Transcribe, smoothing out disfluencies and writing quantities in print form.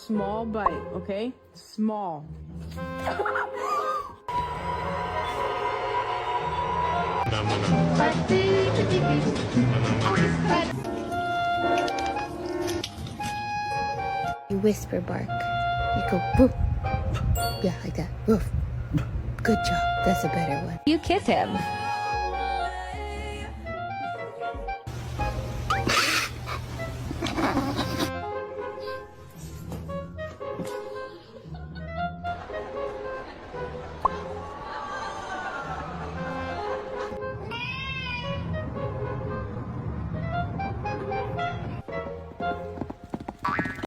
Small bite, okay? Small. You whisper bark. You go woof. Yeah, like that. Woof. Good job. That's a better one. You kiss him.